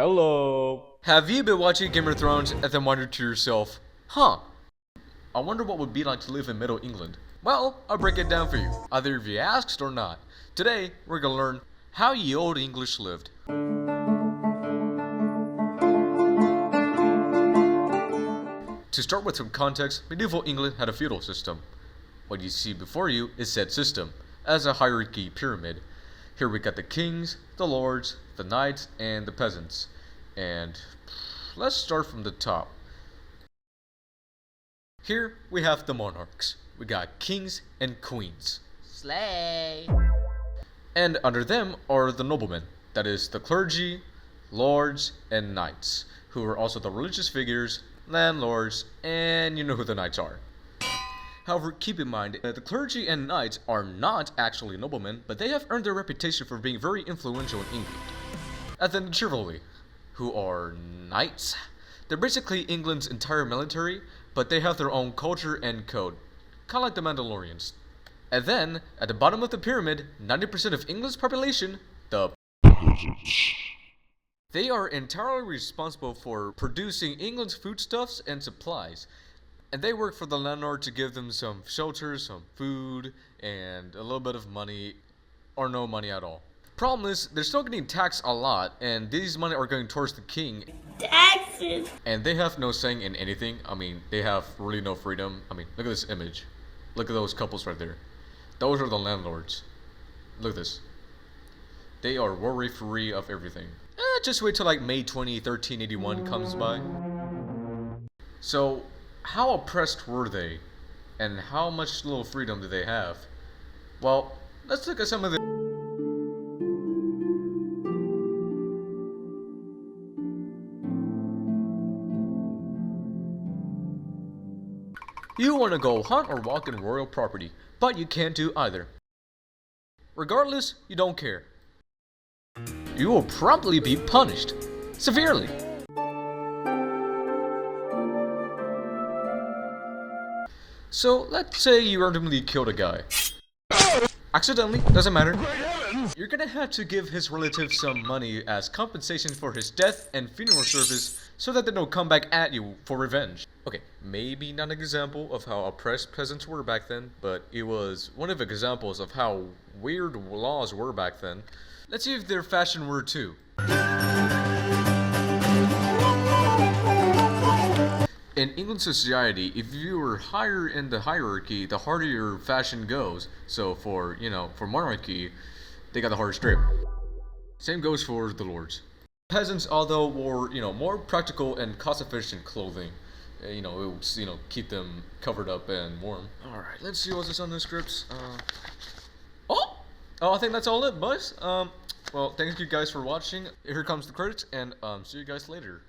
Hello. Have you been watching Game of Thrones and then wondered to yourself, huh, I wonder what it would be like to live in Middle England? Well, I'll break it down for you, either if you asked or not. Today, we're gonna learn how ye old English lived. To start with some context, medieval England had a feudal system. What you see before you is said system, as a hierarchy pyramid. Here we got the kings, the lords, the knights, and the peasants. And let's start from the top. Here we have the monarchs. We got kings and queens. Slay. And under them are the noblemen, that is the clergy, lords, and knights, who are also the religious figures, landlords, and you know who the knights are. However, keep in mind that the clergy and knights are not actually noblemen, but they have earned their reputation for being very influential in England. And then the chivalry, who are knights. They're basically England's entire military, but they have their own culture and code, kind of like the Mandalorians. And then, at the bottom of the pyramid, 90% of England's population, the peasants. They are entirely responsible for producing England's foodstuffs and supplies. And they work for the landlord to give them some shelter, some food, and a little bit of money, or no money at all. Problem is, they're still getting taxed a lot, and these money are going towards the king. Taxes. And they have no saying in anything. I mean, they have really no freedom. I mean, look at this image. Look at those couples right there. Those are the landlords. Look at this. They are worry-free of everything. Just wait till like May 20, 1381 comes by. So, how oppressed were they? And how much little freedom did they have? Well, let's look at some of the... You want to go hunt or walk in royal property, but you can't do either. Regardless, you don't care. You will probably be punished severely. So, let's say you randomly killed a guy. Accidentally, doesn't matter. You're gonna have to give his relatives some money as compensation for his death and funeral service so that they don't come back at you for revenge. Okay, maybe not an example of how oppressed peasants were back then, but it was one of the examples of how weird laws were back then. Let's see if their fashion were too. In England society, if you were higher in the hierarchy, the harder your fashion goes. So for monarchy, they got the hardest strip. Same goes for the lords. Peasants, although wore, more practical and cost-efficient clothing. It would, keep them covered up and warm. Alright, let's see what's this on the scripts. Oh, I think that's all it, boys. Well, thank you guys for watching. Here comes the credits, and see you guys later.